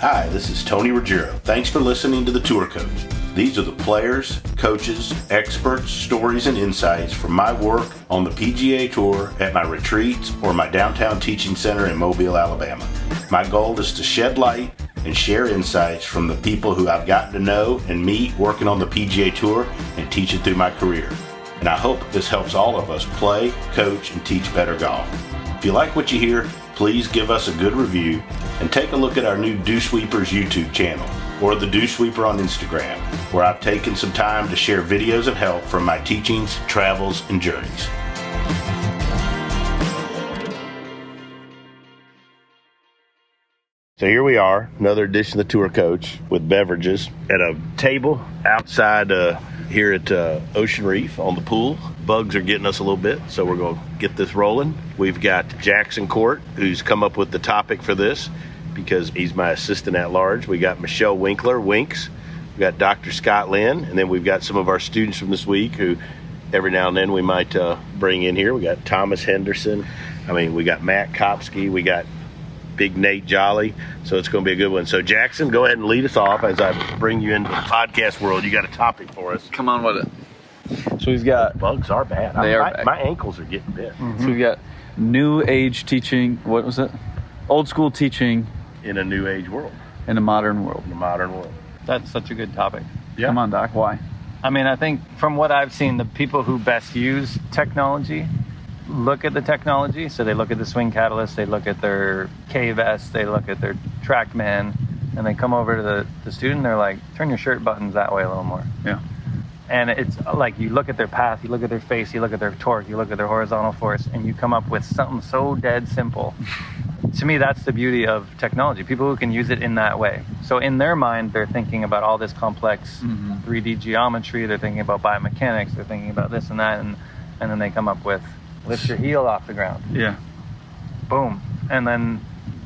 Hi, this is Tony Ruggiero. Thanks for listening to The Tour Coach. These are the players, coaches, experts, stories, and insights from my work on the PGA Tour at my retreats or my downtown teaching center in Mobile, Alabama. My goal is to shed light and share insights from the people who I've gotten to know and meet working on the PGA Tour and teach it through my career. And I hope this helps all of us play, coach, and teach better golf. If you like what you hear, please give us a good review and take a look at our new Dew Sweepers YouTube channel or the Dew Sweeper on Instagram, where I've taken some time to share videos of help from my teachings, travels, and journeys. So here we are, another edition of the Tour Coach with beverages at a table outside here at Ocean Reef on the pool. Bugs are getting us a little bit, so we're going to get this rolling. We've got Jackson Koert, who's come up with the topic for this because he's my assistant at large. We got Michelle Winkler, Winks. We got Dr. Scott Lynn, and then we've got some of our students from this week who every now and then we might bring in here. We got Thomas Henderson. We got Matt Kopsky. We got Big Nate Jolly. So it's going to be a good one. So Jackson, go ahead and lead us off as I bring you into the podcast world. You got a topic for us. Come on with it. So we've got... Bugs are bad. My ankles are getting bit. Mm-hmm. So we've got new age teaching. What was it? Old school teaching. In a new age world. In a modern world. In a modern world. That's such a good topic. Yeah. Come on, Doc. Why? I think from what I've seen, the people who best use technology look at the technology. So they look at the swing catalyst, they look at their K-vest, they look at their TrackMan, and they come over to the student, they're like, turn your shirt buttons that way a little more. Yeah. And it's like you look at their path, you look at their face, you look at their torque, you look at their horizontal force, and you come up with something so dead simple. To me, that's the beauty of technology. People who can use it in that way. So in their mind, they're thinking about all this complex 3D geometry, they're thinking about biomechanics, they're thinking about this and that, and then they come up with lift your heel off the ground. Yeah. Boom. And then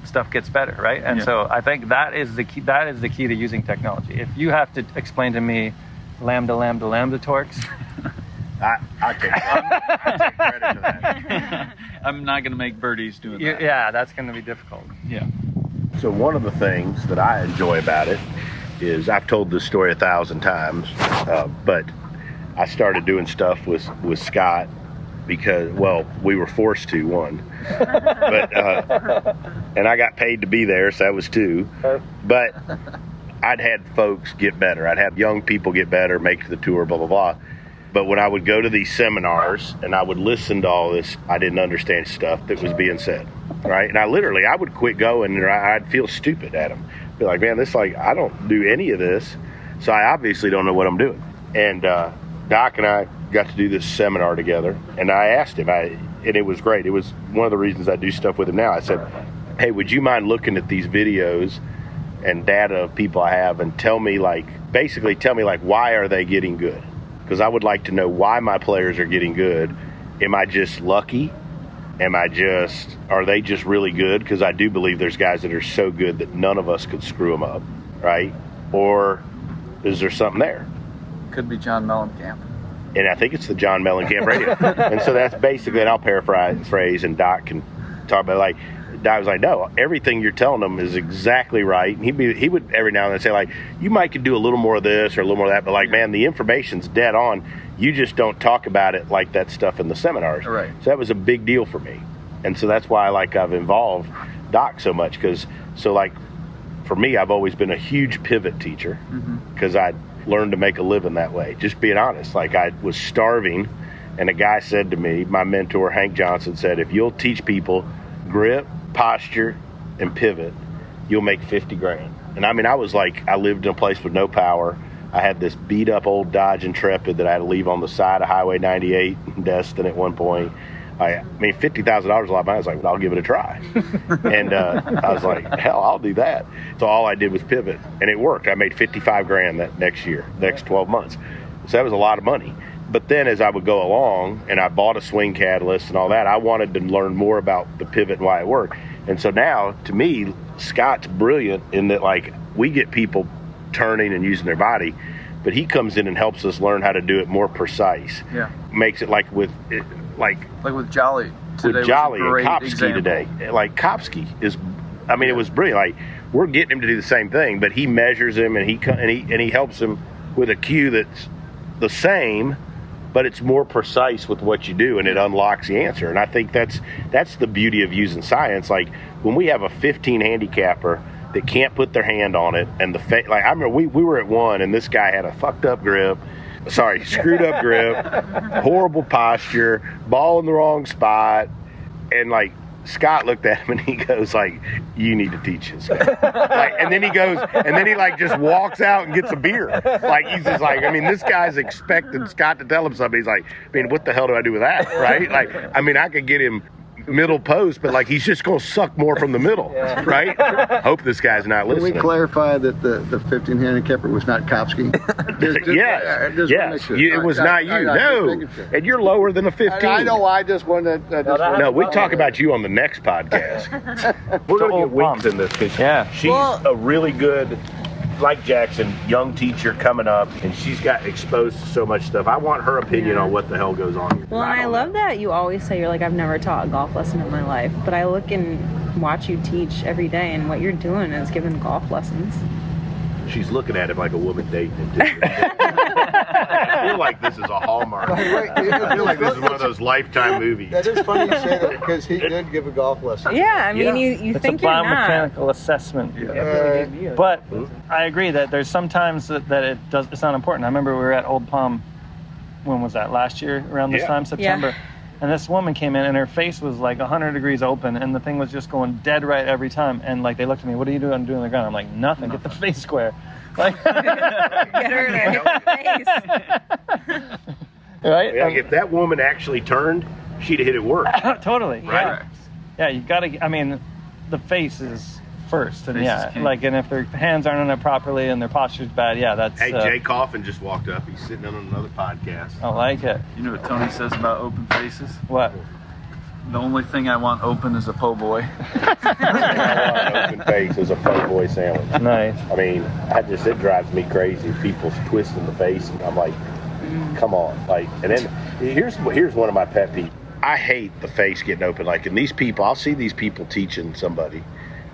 stuff gets better, right? And so I think that is the key to using technology. If you have to explain to me lambda torques, I take credit for that. I'm not going to make birdies doing that. Yeah, that's going to be difficult. Yeah. So one of the things that I enjoy about it is, I've told this story 1,000 times, but I started doing stuff with Scott because, we were forced to, one. But and I got paid to be there, so that was two. But I'd had folks get better. I'd have young people get better, make it to the tour, blah, blah, blah. But when I would go to these seminars and I would listen to all this, I didn't understand stuff that was being said, right? And I would quit going and I'd feel stupid at them. Be like, man, I don't do any of this, so I obviously don't know what I'm doing. And Doc and I got to do this seminar together, and I asked him, and it was great. It was one of the reasons I do stuff with him now. I said, hey, would you mind looking at these videos and data of people I have and tell me why are they getting good? Because I would like to know why my players are getting good. Am I just lucky? Are they just really good? Because I do believe there's guys that are so good that none of us could screw them up, right? Or is there something there? Could be John Mellencamp. And I think it's the John Mellencamp radio. And so that's basically, and I'll paraphrase, and Doc can talk about Doc was like, no, everything you're telling them is exactly right. And he would every now and then say, you might could do a little more of this or a little more of that, but man, the information's dead on. You just don't talk about it like that stuff in the seminars. Right. So that was a big deal for me. And so that's why I've involved Doc so much, for me, I've always been a huge pivot teacher because I learned to make a living that way. Just being honest, I was starving, and a guy said to me, my mentor, Hank Johnson, said, if you'll teach people grip, posture, and pivot, you'll make $50,000. And I lived in a place with no power. I had this beat up old Dodge Intrepid that I had to leave on the side of Highway 98 in Destin at one point. $50,000 a lot of money. I was like, I'll give it a try. And I was like, hell, I'll do that. So all I did was pivot, and it worked. I made $55,000 that next 12 months. So that was a lot of money. But then as I would go along, and I bought a swing catalyst and all that, I wanted to learn more about the pivot and why it worked. And so now, to me, Scott's brilliant in that, we get people turning and using their body, but he comes in and helps us learn how to do it more precise. Yeah. Makes it like with Jolly. With Jolly and Kopsky today. Kopsky is I mean, it was brilliant. Like, we're getting him to do the same thing, but he measures him and he helps him with a cue that's the same, but it's more precise with what you do, and it unlocks the answer. And I think that's the beauty of using science. Like, when we have a 15 handicapper that can't put their hand on it, and like, I remember we were at one, and this guy had a screwed up grip, horrible posture, ball in the wrong spot, and like, Scott looked at him and he goes like, "You need to teach this guy." Like, and then he like just walks out and gets a beer. Like, he's just like, I mean, this guy's expecting Scott to tell him something. He's like, I mean, what the hell do I do with that, right? Like, I mean, I could get him middle post, but like, he's just going to suck more from the middle, right? Hope this guy's not listening. Can we clarify that the 15 handicapper was not Kopsky? Yes. It was not you. No. And you're lower than a 15. I know. I just wanted to... No, we talk about you on the next podcast. We're going to get Winks in this because she's a really good, like Jackson, young teacher coming up, and she's got exposed to so much stuff. I want her opinion on what the hell goes on here. Well, and I love that you always say, you're like, I've never taught a golf lesson in my life, but I look and watch you teach every day, and what you're doing is giving golf lessons. She's looking at him like a woman dating him, too. I feel like this is a Hallmark. I feel like this is one of those Lifetime movies. That is funny you say that, because he did give a golf lesson. Yeah, I mean, you think you're not. It's a biomechanical assessment. But I agree that there's sometimes that it's not important. I remember we were at Old Palm, when was that, last year around this time, September? Yeah. And this woman came in and her face was like 100 degrees open, and the thing was just going dead right every time. And like, they looked at me, "What are you doing? I'm doing the ground." I'm like, "Nothing. Get the face square." Like, get her to hit the face. Right? Yeah, if that woman actually turned, she'd have hit it worse. Totally. Right? Yeah, you gotta, I mean, the face is first, and face and if their hands aren't on it properly and their posture's bad, that's... Hey, Jay Coffin just walked up. He's sitting on another podcast. I like it. You know what Tony says about open faces? What? The only thing I want open is a po' boy. Open face is a po' boy sandwich. Nice. I mean, it drives me crazy. People twisting the face, and I'm like, come on. Like, and then here's one of my pet peeves. I hate the face getting open. Like, and these people, I'll see these people teaching somebody,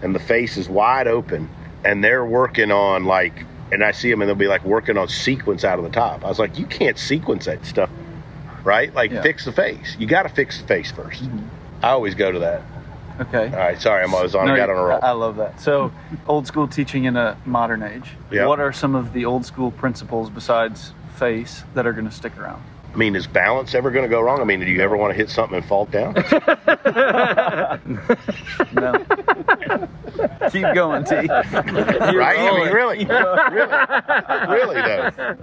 and the face is wide open, and they're working on like, and I see them, and they'll be like working on sequence out of the top. I was like, you can't sequence that stuff, right? Like, fix the face. You got to fix the face first. Mm-hmm. I always go to that. Okay. All right. Sorry, I got on a roll. I love that. So, old school teaching in a modern age. Yeah. What are some of the old school principles besides face that are going to stick around? I mean, is balance ever going to go wrong? I mean, do you ever want to hit something and fall down? No. Keep going, T. Right? I mean, really though.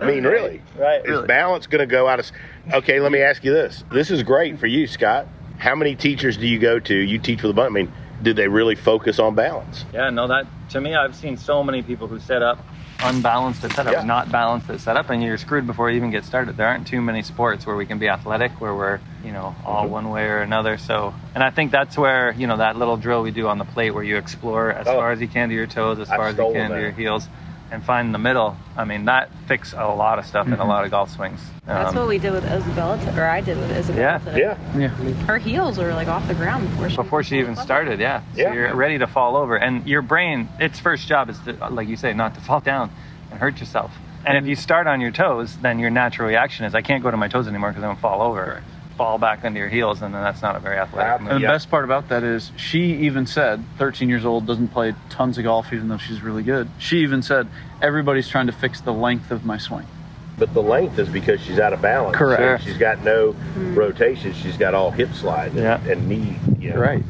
I mean, really. Right. Is balance going to go out of... Okay, let me ask you this. This is great for you, Scott. How many teachers do you go to? You teach with a bunch. I mean, did they really focus on balance? Yeah, no, that, to me, I've seen so many people who set up unbalanced at setup, not balanced at setup, and you're screwed before you even get started. There aren't too many sports where we can be athletic, where we're, all one way or another. So, and I think that's where, that little drill we do on the plate where you explore as far as you can to your toes, as far as you can to your heels, and find the middle. I mean, that fixes a lot of stuff in a lot of golf swings. That's what we did with Isabella, or I did with Isabella today. Yeah. Her heels were like off the ground before she even started. So you're ready to fall over, and your brain, its first job is to, like you say, not to fall down and hurt yourself. And if you start on your toes, then your natural reaction is, I can't go to my toes anymore because I'm gonna fall over. Fall back into your heels, and then that's not a very athletic move. And the best part about that is, she even said, 13 years old, doesn't play tons of golf even though she's really good. She even said, everybody's trying to fix the length of my swing. But the length is because she's out of balance. Correct. So she's got no rotation. She's got all hip slide and knee. Right.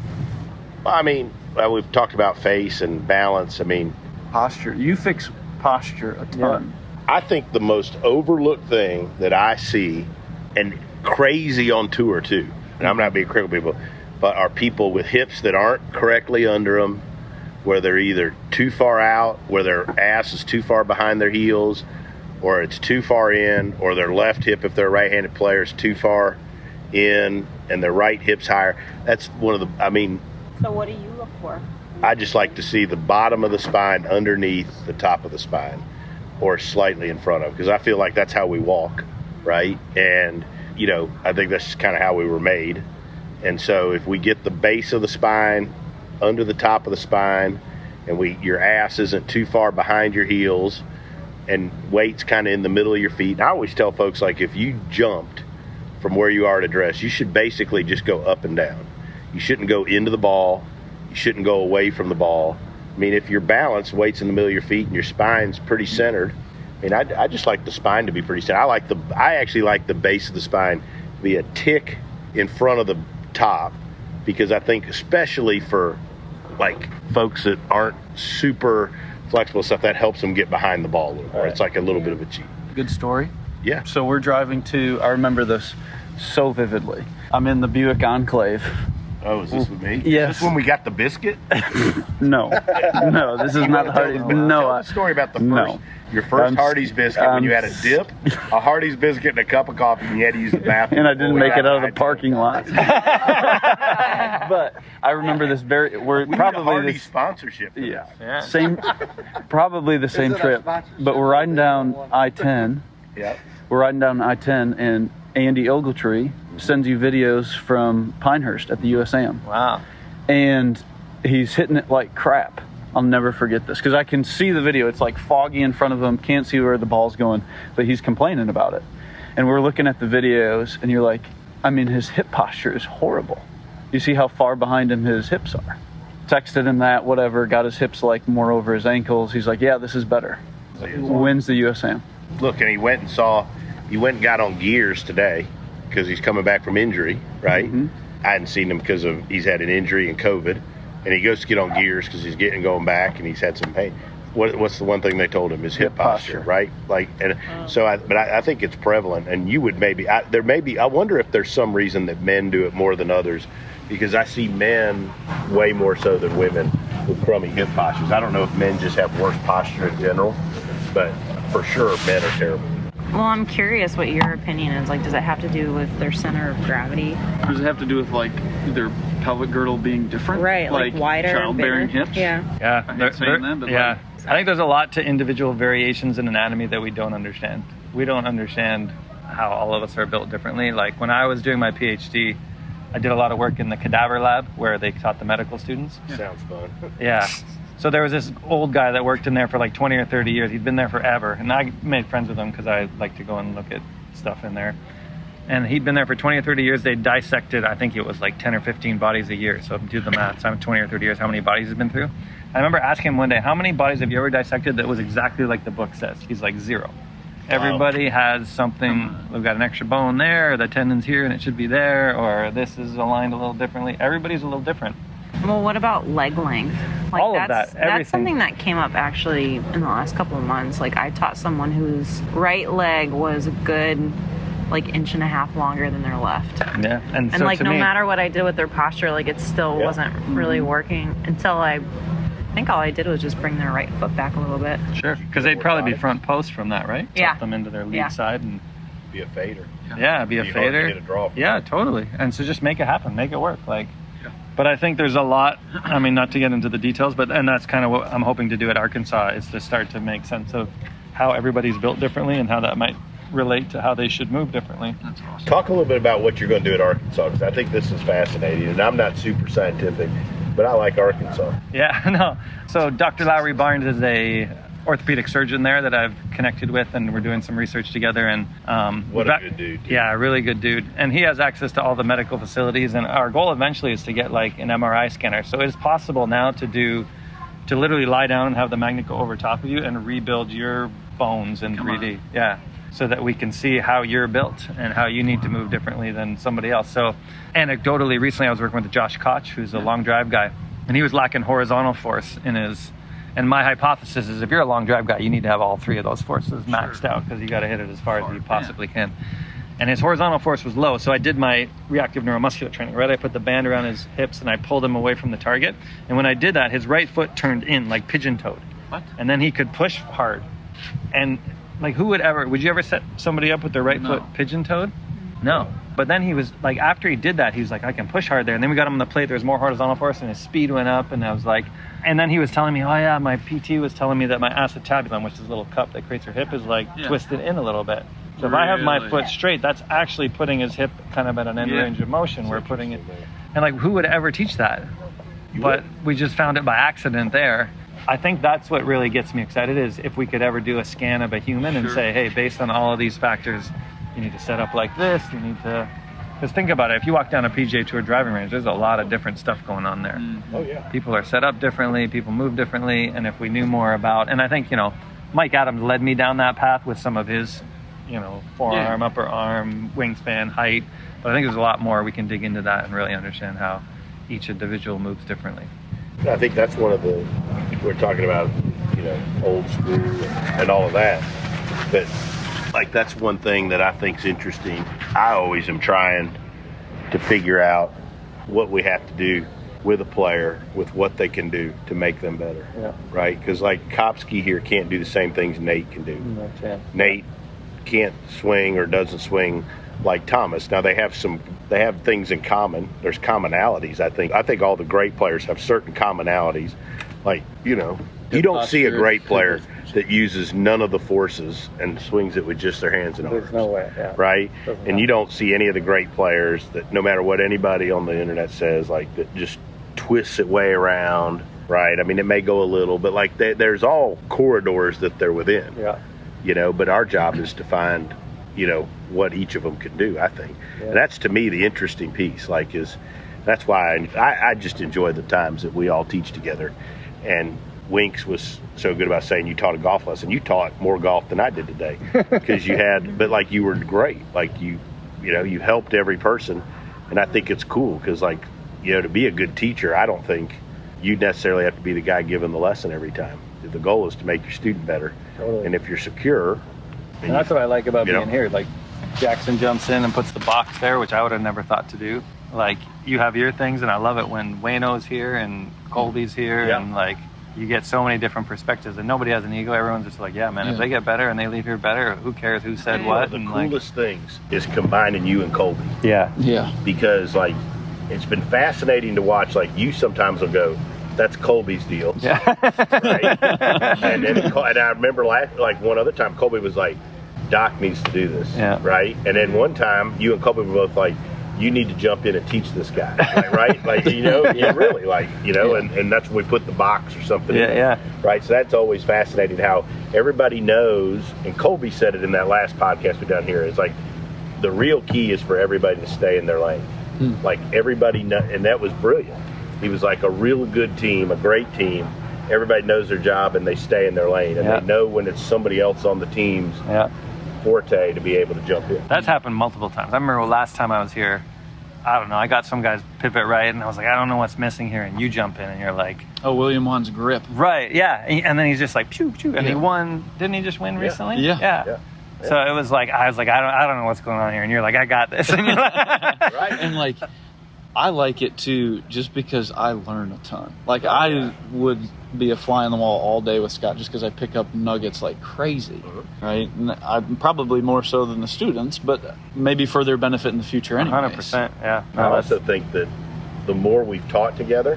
I mean, we've talked about face and balance. I mean, posture. You fix posture a ton. I think the most overlooked thing that I see, and crazy on tour too, and I'm not being critical of people, but are people with hips that aren't correctly under them, where they're either too far out, where their ass is too far behind their heels, or it's too far in, or their left hip, if they're a right-handed player, is too far in, and their right hip's higher. That's one of the, So what do you look for? I just like to see the bottom of the spine underneath the top of the spine, or slightly in front of, because I feel like that's how we walk, right? And I think that's kind of how we were made. And so if we get the base of the spine under the top of the spine, and your ass isn't too far behind your heels, and weight's kind of in the middle of your feet. And I always tell folks, like, if you jumped from where you are at address, you should basically just go up and down. You shouldn't go into the ball. You shouldn't go away from the ball. I mean, if you're balanced, weight's in the middle of your feet, and your spine's pretty centered. I mean, I just like the spine to be pretty centered. I actually like the base of the spine to be a tick in front of the top, because I think especially for like folks that aren't super flexible stuff, that helps them get behind the ball a little more. It's like a little bit of a cheat. Good story. Yeah. So we're driving I remember this so vividly. I'm in the Buick Enclave. Oh, is this with me? Yes. Is this when we got the biscuit? No, this is not the Hardee's. No, tell the story about no. Your first Hardee's biscuit when you had a dip, a Hardee's biscuit, and a cup of coffee, and you had to use the bathroom. And I didn't make it out of the parking lot. But I remember this we probably need a Hardee's sponsorship. Yeah. Same, probably the same trip. But we're riding down I-10. Yeah. We're riding down I-10, and Andy Ogletree sends you videos from Pinehurst at the USAM. Wow. And he's hitting it like crap. I'll never forget this, because I can see the video. It's like foggy in front of him, can't see where the ball's going, but he's complaining about it. And we're looking at the videos, and you're like, I mean, his hip posture is horrible. You see how far behind him his hips are. Texted him that, whatever, got his hips like more over his ankles. He's like, yeah, this is better. Wins the USAM. Look, and he went and got on gears today because he's coming back from injury, right? Mm-hmm. I hadn't seen him because he's had an injury and COVID. And he goes to get on gears because he's going back, and he's had some pain. What's the one thing they told him? His hip posture, right? Like, and so I think it's prevalent. And you would I wonder if there's some reason that men do it more than others, because I see men way more so than women with crummy hip postures. I don't know if men just have worse posture in general, but for sure men are terrible. Well, I'm curious what your opinion is. Like, does it have to do with their center of gravity? Does it have to do with like their pelvic girdle being different? Right, like wider, childbearing bigger. hips? Yeah. Yeah. I hate saying that, but yeah. I think there's a lot to individual variations in anatomy that we don't understand. We don't understand how all of us are built differently. Like when I was doing my PhD, I did a lot of work in the cadaver lab where they taught the medical students. Yeah. Sounds fun. Yeah. So there was this old guy that worked in there for like 20 or 30 years. He'd been there forever. And I made friends with him because I like to go and look at stuff in there. And he'd been there for 20 or 30 years. They dissected, I think it was like 10 or 15 bodies a year. So do the math. So I'm 20 or 30 years, how many bodies he's been through? I remember asking him one day, how many bodies have you ever dissected that was exactly like the book says? He's like 0. Wow. Everybody has something. We've got an extra bone there, or the tendon's here and it should be there, or this is aligned a little differently. Everybody's a little different. Well, what about leg length? Like All of that, everything. That's something that came up actually in the last couple of months. Like I taught someone whose right leg was a good like 1.5 inches longer than their left. Yeah, and so like no matter what I did with their posture, like it still wasn't really working until I think all I did was just bring their right foot back a little bit. Sure, because they'd probably be front post from that, right? Yeah. Tuck them into their lead side and be a fader. Yeah, be a fader. Get a draw from yeah, totally. And so just make it happen, make it work. Like, but I think there's a lot. I mean, not to get into the details, and that's kind of what I'm hoping to do at Arkansas is to start to make sense of how everybody's built differently and how that might relate to how they should move differently. That's awesome. Talk a little bit about what you're going to do at Arkansas, because I think this is fascinating, and I'm not super scientific, but I like Arkansas. Yeah, no. So Dr. Lowry Barnes is a orthopedic surgeon there that I've connected with, and we're doing some research together. And what a good dude. Yeah, really good dude. And he has access to all the medical facilities, and our goal eventually is to get like an MRI scanner. So it is possible now to literally lie down and have the magnet go over top of you and rebuild your bones in 3D. Yeah. So that we can see how you're built and how you need to move differently than somebody else. So anecdotally, recently I was working with Josh Koch, who's a long drive guy, and he was lacking horizontal force in his, and my hypothesis is if you're a long drive guy, you need to have all 3 of those forces maxed out because you got to hit it as far as you possibly can. And his horizontal force was low. So I did my reactive neuromuscular training, right? I put the band around his hips and I pulled him away from the target. And when I did that, his right foot turned in like pigeon-toed. What? And then he could push hard. And like, would you ever set somebody up with their right foot pigeon-toed? No. But then he was like, after he did that, he was like, I can push hard there. And then we got him on the plate. There was more horizontal force and his speed went up. And I was like, and then he was telling me, oh yeah, my PT was telling me that my acetabulum, which is a little cup that creates your hip, is like twisted in a little bit. So if I have my foot straight, that's actually putting his hip kind of at an end range of motion. We're putting it, and like, who would ever teach that? but we just found it by accident there. I think that's what really gets me excited, is if we could ever do a scan of a human and say, hey, based on all of these factors, you need to set up like this, you need to... Because think about it, if you walk down a PGA Tour driving range, there's a lot of different stuff going on there. Oh, yeah. People are set up differently, people move differently, and if we knew more about... And I think, Mike Adams led me down that path with some of his, forearm, upper arm, wingspan, height. But I think there's a lot more we can dig into that and really understand how each individual moves differently. I think that's one of the, we're talking about, old school and all of that. But like, that's one thing that I think is interesting. I always am trying to figure out what we have to do with a player, with what they can do to make them better. Yeah. Right? Because like Kopsky here can't do the same things Nate can do. No chance. Nate can't swing or doesn't swing like Thomas. Now they have things in common. There's commonalities, I think. I think all the great players have certain commonalities. Like, you don't see a great player that uses none of the forces and swings it with just their hands and arms. There's no way, yeah. Right? And you don't see any of the great players that, no matter what anybody on the internet says, like, that just twists it way around, right? I mean, it may go a little, but like there's all corridors that they're within. Yeah. But our job is to find, what each of them can do, I think. Yeah. And that's, to me, the interesting piece, that's why I just enjoy the times that we all teach together. And Winks was so good about saying you taught a golf lesson. You taught more golf than I did today, because but you were great. Like you helped every person. And I think it's cool because to be a good teacher, I don't think you necessarily have to be the guy giving the lesson every time. The goal is to make your student better. Totally. And if you're secure, and that's what I like about being here. Like, Jackson jumps in and puts the box there, which I would have never thought to do. Like, you have your things, and I love it when Wayno's here and Colby's here, and you get so many different perspectives, and nobody has an ego. Everyone's just like, yeah, man, if they get better and they leave here better, who cares who said what? The coolest things is combining you and Colby. Yeah. Because it's been fascinating to watch. Like, you sometimes will go, that's Colby's deal. Yeah. Right? and I remember one other time Colby was like, Doc needs to do this. Yeah. Right? And then one time you and Colby were both like, you need to jump in and teach this guy. Right? Really, and that's when we put the box or something in. Yeah. Right? So that's always fascinating how everybody knows, and Colby said it in that last podcast we done here, it's like the real key is for everybody to stay in their lane. Like, everybody and that was brilliant. He was like, a real good team, a great team, everybody knows their job and they stay in their lane, and they know when it's somebody else on the team's forte to be able to jump in. That's happened multiple times. I remember last time I was here, I don't know, I got some guy's pivot right, and I was like, I don't know what's missing here, and you jump in, and you're like... Oh, William Wan's grip. Right, yeah, and then he's just like, pew, pew, and he won, didn't he just win recently? Yeah. So it was like, I don't know what's going on here, and you're like, I got this, and you're like... Right, and I like it too, just because I learn a ton. I would be a fly on the wall all day with Scott, just because I pick up nuggets like crazy, right? And I'm probably more so than the students, but maybe for their benefit in the future anyways. 100%, yeah. I also think that the more we've taught together,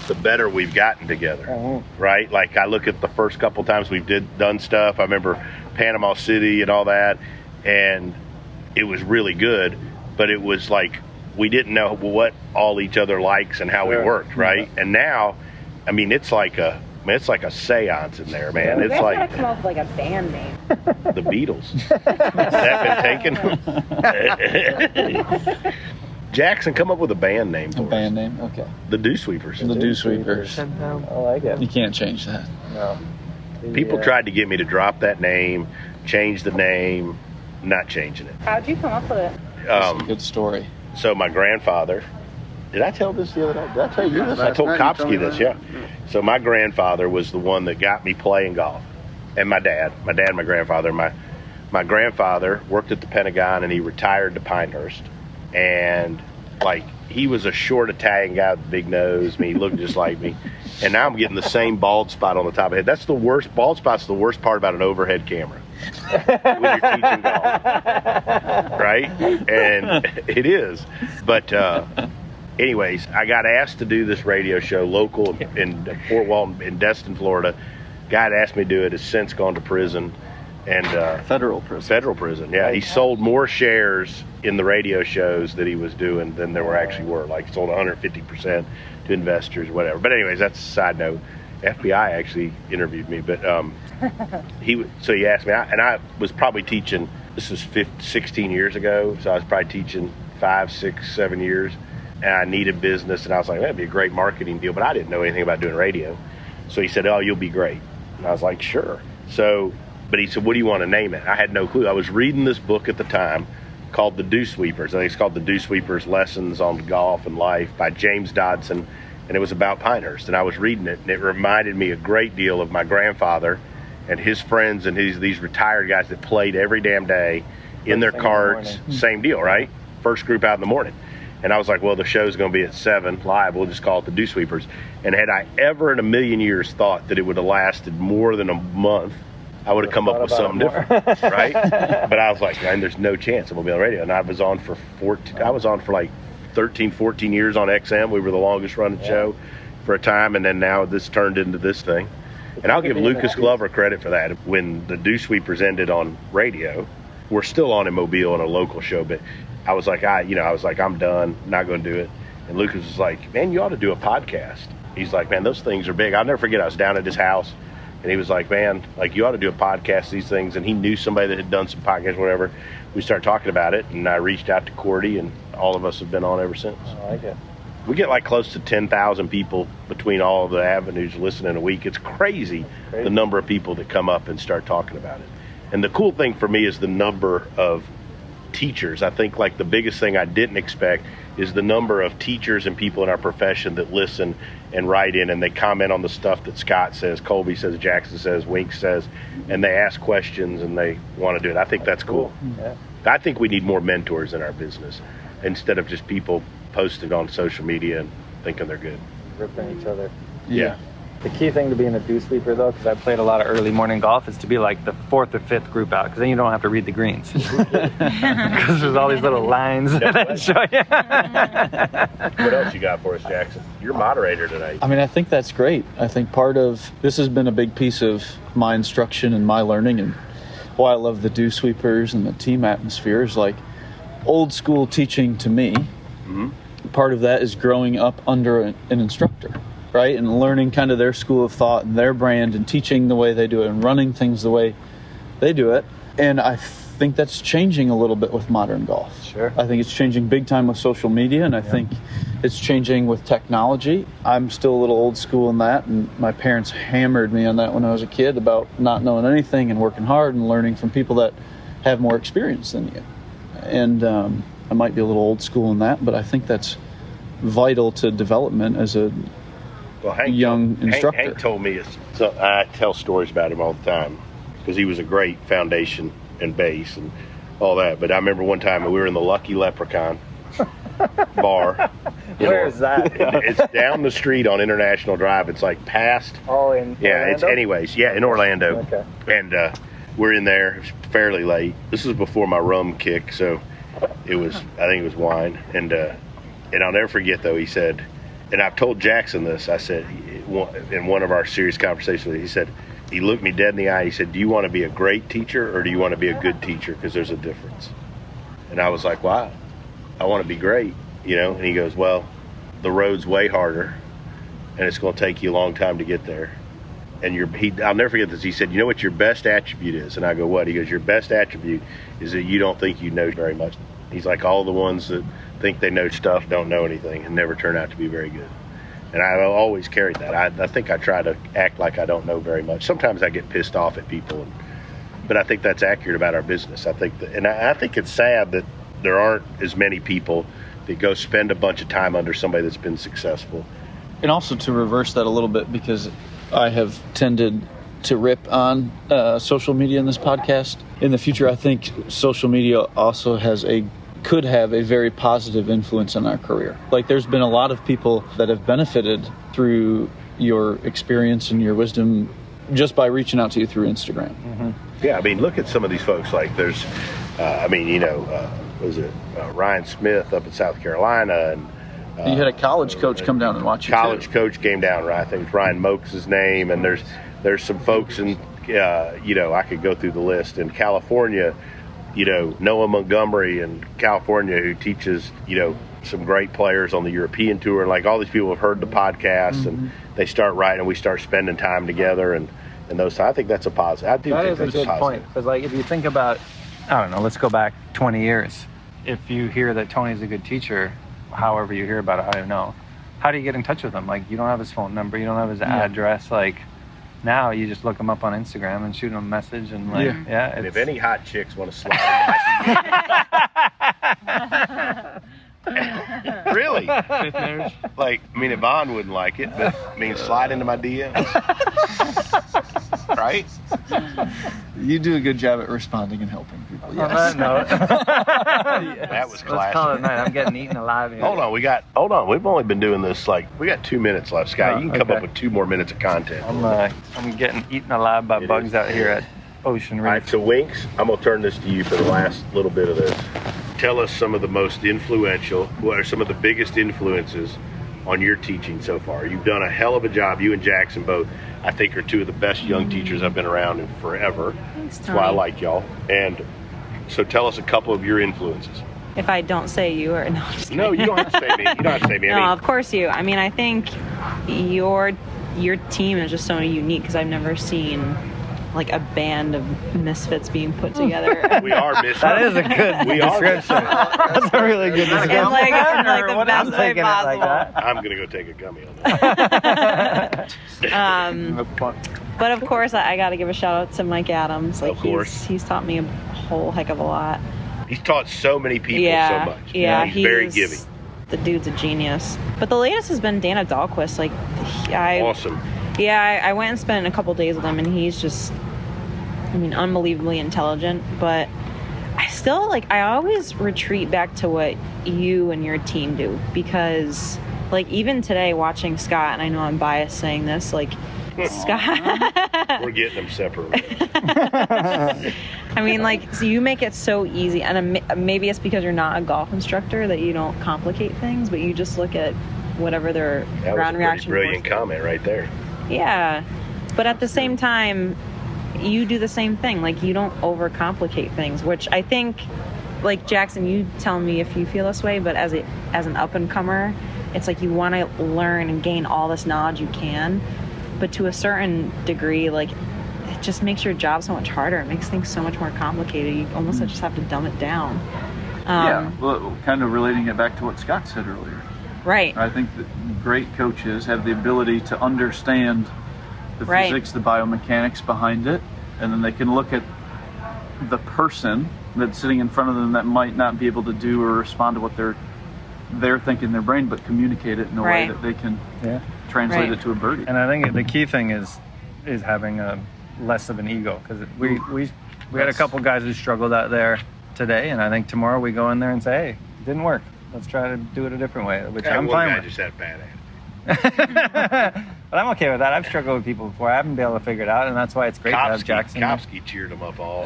the better we've gotten together, right? Like, I look at the first couple times we've done stuff. I remember Panama City and all that, and it was really good, but it was like, we didn't know what all each other likes and how we worked, right? And now, I mean, it's like a seance in there, man. You It's guys like gotta come up with a band name. the Beatles. Has that been taken? Jackson, come up with a band name for us. A band name? Okay. The Dew Sweepers. The Dew Sweepers. I like it. You can't change that. No. People tried to get me to drop that name, change the name, not changing it. How'd you come up with it? That's a good story. So my grandfather, did I tell this the other night? Did I tell you this? I told Kopsky this, yeah. So my grandfather was the one that got me playing golf. And my dad and my grandfather. My grandfather worked at the Pentagon, and he retired to Pinehurst. And he was a short Italian guy with a big nose. I mean, he looked just like me. And now I'm getting the same bald spot on the top of the head. That's the worst. Bald spot's the worst part about an overhead camera when you're teaching golf, right? And it is. But anyways, I got asked to do this radio show local in Fort Walton, in Destin, Florida. Guy that asked me to do it has since gone to prison. And Federal prison. Yeah. He sold more shares in the radio shows that he was doing than there actually were. Like, he sold 150% to to investors, whatever. But anyways, that's a side note. FBI actually interviewed me, but he asked me, and I was probably teaching. This was 16 years ago, so I was probably teaching 5, 6, 7 years, and I needed business, and I was like, that'd be a great marketing deal, but I didn't know anything about doing radio. So he said, oh, you'll be great. And I was like, sure. So, but he said, what do you want to name it? I had no clue. I was reading this book at the time called The Dew Sweepers. I think it's called The Dew Sweepers, Lessons on Golf and Life by James Dodson, and it was about Pinehurst. And I was reading it, and it reminded me a great deal of my grandfather and his friends and these retired guys that played every damn day in their carts. Same deal, right? First group out in the morning. And I was like, well, the show's going to be at 7 live. We'll just call it the Dew Sweepers. And had I ever in a million years thought that it would have lasted more than a month, I would have come up with something different, right? But I was like, man, there's no chance I'm going to be on the radio. And I was on for like 13, 14 years on XM. We were the longest running show for a time. And then now this turned into this thing. And I'll give Lucas Glover credit for that. When the Dew Sweepers ended on radio, we're still on in Mobile on a local show, but I was like, I'm done, not going to do it. And Lucas was like, man, you ought to do a podcast. He's like, man, those things are big. I'll never forget, I was down at his house, and he was like, man, like, you ought to do a podcast, these things. And he knew somebody that had done some podcasts, whatever. We started talking about it, and I reached out to Koert, and all of us have been on ever since. I like it. We get like close to 10,000 people between all of the avenues listening a week. It's crazy the number of people that come up and start talking about it. And the cool thing for me is the number of teachers. I think like the biggest thing I didn't expect is the number of teachers and people in our profession that listen and write in, and they comment on the stuff that Scott says, Colby says, Jackson says, Wink says, and they ask questions and they want to do it. I think that's cool. Yeah. I think we need more mentors in our business instead of just people posting on social media and thinking they're good. Ripping each other. Yeah. The key thing to being a Dew Sweeper, though, because I played a lot of early morning golf, is to be like the 4th or 5th group out, because then you don't have to read the greens. Because there's all these little lines that show you. What else you got for us, Jackson? You're moderator tonight. I mean, I think that's great. I think part of this has been a big piece of my instruction and my learning, and why I love the Dew Sweepers and the team atmosphere is like old school teaching to me. Mm-hmm. Part of that is growing up under an instructor, right? And learning kind of their school of thought and their brand and teaching the way they do it and running things the way they do it. And I think that's changing a little bit with modern golf. Sure. I think it's changing big time with social media, and I think it's changing with technology. I'm still a little old school in that, and my parents hammered me on that when I was a kid about not knowing anything and working hard and learning from people that have more experience than you. And I might be a little old school in that, but I think that's vital to development as a young instructor. Hank told me, I tell stories about him all the time because he was a great foundation and base and all that. But I remember one time we were in the Lucky Leprechaun bar. Where is that? It's down the street on International Drive. It's like past. Oh, in Orlando? In Orlando. Okay. And we're in there. It was fairly late. This was before my rum kick, so I think it was wine. And I'll never forget, though, he said, and I've told Jackson this, I said, in one of our serious conversations, he said, he looked me dead in the eye. He said, do you want to be a great teacher or do you want to be a good teacher? Because there's a difference. And I was like, wow, I want to be great, And he goes, well, the road's way harder and it's going to take you a long time to get there. And I'll never forget this. He said, you know what your best attribute is? And I go, what? He goes, your best attribute is that you don't think you know very much. He's like, all the ones that think they know stuff don't know anything and never turn out to be very good. And I've always carried that. I think I try to act like I don't know very much. Sometimes I get pissed off at people, but I think that's accurate about our business. I think it's sad that there aren't as many people that go spend a bunch of time under somebody that's been successful. And also to reverse that a little bit, because I have tended to rip on social media in this podcast. In the future, I think social media also could have a very positive influence on our career. Like there's been a lot of people that have benefited through your experience and your wisdom just by reaching out to you through Instagram. Mm-hmm. Yeah, I mean, look at some of these folks. Like there's, Ryan Smith up in South Carolina, and you had a college coach come down and watch you. College coach came down, right? I think it's Ryan Mokes' name, and there's some folks in, I could go through the list in California. Noah Montgomery in California, who teaches, some great players on the European tour. Like, all these people have heard the podcast and they start writing, and we start spending time together and those. I think that's a positive. I do That think is a that's good positive. point, because like if you think about, I don't know, let's go back 20 years. If you hear that Tony's a good teacher, however you hear about it, I don't know. How do you get in touch with him? Like, you don't have his phone number, you don't have his address. Like, now you just look him up on Instagram and shoot him a message, and like, And if any hot chicks want to slide into my DM, really? Fifth marriage. Like, Yvonne wouldn't like it, but slide into my DM. Right? You do a good job at responding and helping people. On that note, That was let's call it classic. a night. I'm getting eaten alive here. Hold on. We've only been doing this, we got 2 minutes left, Scott. You can come up with 2 more minutes of content. I'm getting eaten alive by bugs out here at Ocean All right, Reef. so Winks, I'm going to turn this to you for the last little bit of this. Tell us some of the most influential, what are some of the biggest influences on your teaching so far? You've done a hell of a job. You and Jackson both, I think, are 2 of the best young teachers I've been around in forever. Thanks, That's why I Tony. like y'all. And so tell us a couple of your influences. If I don't say you, or no, I'm just No, kidding. you don't have to say me. You don't have to say me. No, of course you. I mean, I think your team is just so unique, because I've never seen like a band of misfits being put together. we are missing. That is a good We are description. That's a really good in description. like the I'm best way taking it like possible. that. I'm going to go take a gummy on that. But of course, I got to give a shout out to Mike Adams. Like, Of course. he's taught me a whole heck of a lot. He's taught so many people Yeah, so much. yeah, He's very he's- giving. The dude's a genius. But the latest has been Dana Dahlquist. Like, Awesome. Yeah, I went and spent a couple days with him, and he's just, unbelievably intelligent. But I still, I always retreat back to what you and your team do, because, even today watching Scott, and I know I'm biased saying this, Scott. We're getting them separately. So you make it so easy, and maybe it's because you're not a golf instructor that you don't complicate things, but you just look at whatever their That was ground a pretty reaction. brilliant comment right there. Yeah, but at the same time, you do the same thing. You don't overcomplicate things, which I think, Jackson, you tell me if you feel this way, but as an up and comer, it's you want to learn and gain all this knowledge you can, but to a certain degree, it just makes your job so much harder. It makes things so much more complicated. You almost just have to dumb it down. Well, kind of relating it back to what Scott said earlier. Right. I think that great coaches have the ability to understand the physics, the biomechanics behind it, and then they can look at the person that's sitting in front of them that might not be able to do or respond to what they're thinking in their brain, but communicate it in a way that they can translate it to a birdie. And I think the key thing is having a less of an ego, because we had a couple guys who struggled out there today, and I think tomorrow we go in there and say, hey, it didn't work. Let's try to do it a different way, which I'm one fine guy with. just had a bad attitude. But I'm okay with that. I've struggled with people before. I haven't been able to figure it out, and that's why it's great to have Jackson. Kopsky cheered him up all.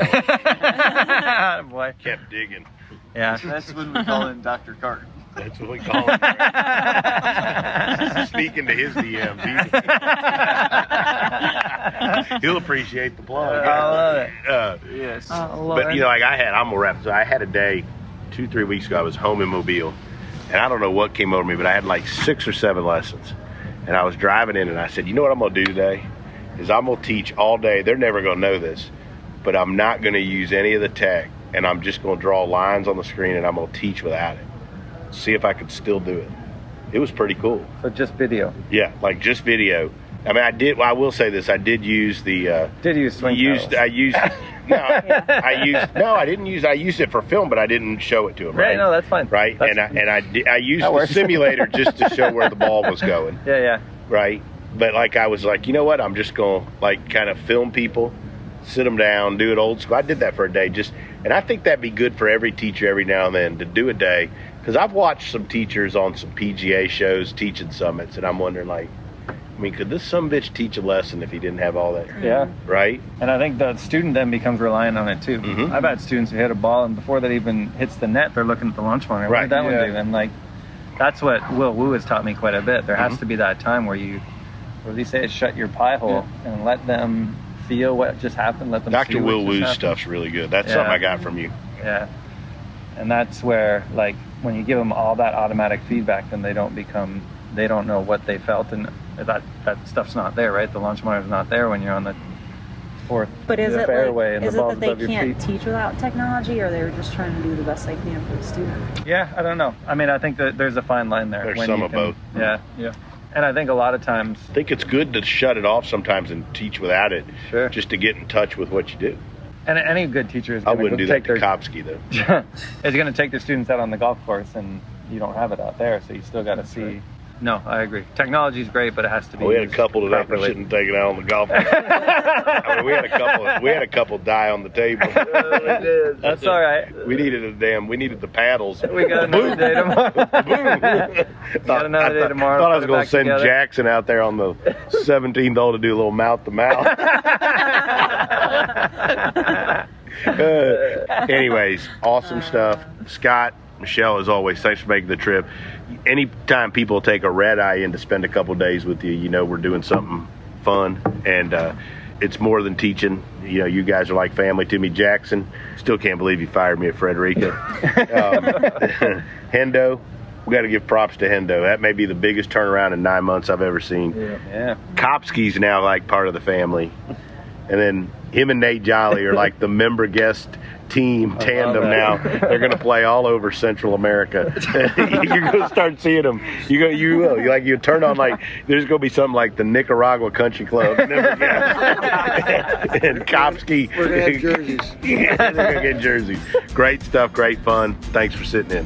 Boy. Kept digging. Yeah. That's when we call in Dr. Carton. That's what we call him. Speaking to his DMs, he'll appreciate the plug. I love it. Yes. Oh, Lord. But I'm gonna wrap. So I had a day 2-3 weeks ago. I was home in Mobile, and I don't know what came over me, but I had 6 or 7 lessons, and I was driving in, and I said, you know what I'm gonna do today is I'm gonna teach all day. They're never gonna know this, but I'm not gonna use any of the tech, and I'm just gonna draw lines on the screen, and I'm gonna teach without it. See if I could still do it. It was pretty cool. So just video. Yeah, just video. I mean, I will say this. I did use the. Did you swing paddles? I used. No, I didn't use. I used it for film, but I didn't show it to him. Right? No, that's fine. Right, That's, I used that the works. simulator just to show where the ball was going. Yeah. Right, but I was you know what? I'm just gonna kind of film people, sit them down, do it old school. I did that for a day, and I think that'd be good for every teacher every now and then to do a day. Because I've watched some teachers on some PGA shows teaching summits, and I'm wondering, could this sumbitch teach a lesson if he didn't have all that? Yeah. Right? And I think the student then becomes reliant on it too. Mhm. I've had students who hit a ball, and before that even hits the net, they're looking at the launch monitor. What Right. did that Yeah. one do? And that's what Will Woo has taught me quite a bit. There has to be that time where they say, shut your pie hole and let them feel what just happened. Let them see Dr. what Will just Woo's happened. stuff's really good. That's Yeah. something I got from you. Yeah. And that's where, like, when you give them all that automatic feedback, then they don't know what they felt, and that stuff's not there, right? The launch monitor's not there when you're on the fourth But is it fairway like, and is the it ball's that they above your can't feet. teach without technology, or they're just trying to do the best they can for the student? Yeah, I don't know. I mean, I think that there's a fine line there. There's when some you of can, both. Yeah, yeah. And I think a lot of times, I think it's good to shut it off sometimes and teach without it, Sure. just to get in touch with what you do. and any good teacher is I going wouldn't to do that take to their Kopsky, though. is going to take their students out on the golf course, and you don't have it out there, so you still got to see. Right. No, I agree. Technology is great, but it has to be. We had a used couple today for properly. sitting taking out on the golf course. I mean, we had a couple die on the table. That's all right. We needed the paddles. We got another day tomorrow. Got another day tomorrow. Thought I was Put it going back to send together. Jackson out there on the 17th hole to do a little mouth to mouth. Anyways, awesome stuff. Scott, Michelle, as always, thanks for making the trip. Anytime people take a red eye in to spend a couple days with you, you know we're doing something fun, and it's more than teaching. You know, you guys are like family to me. Jackson, still can't believe you fired me at Frederica. Hendo, we got to give props to Hendo. That may be the biggest turnaround in 9 months I've ever seen. Yeah. Kopsky's now like part of the family, and then him and Nate Jolly are like the member guest team tandem now. They're going to play all over Central America. You're going to start seeing them. You will. You turn on, like, there's going to be something like the Nicaragua Country Club member guest. And Kopsky. We're going to have jerseys. Yeah, they're going to get jerseys. Great stuff. Great fun. Thanks for sitting in.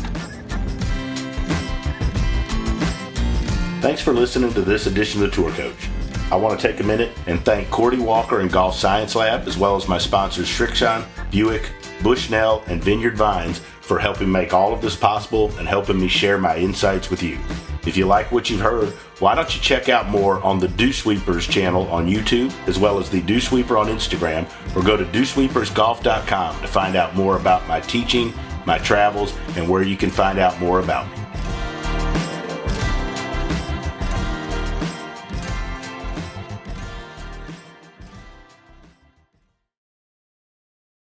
Thanks for listening to this edition of the Tour Coach. I want to take a minute and thank Koert Walker and Golf Science Lab, as well as my sponsors Srixon, Buick, Bushnell, and Vineyard Vines for helping make all of this possible and helping me share my insights with you. If you like what you've heard, why don't you check out more on the Dew Sweepers channel on YouTube, as well as the Dew Sweeper on Instagram, or go to dewsweepersgolf.com to find out more about my teaching, my travels, and where you can find out more about me.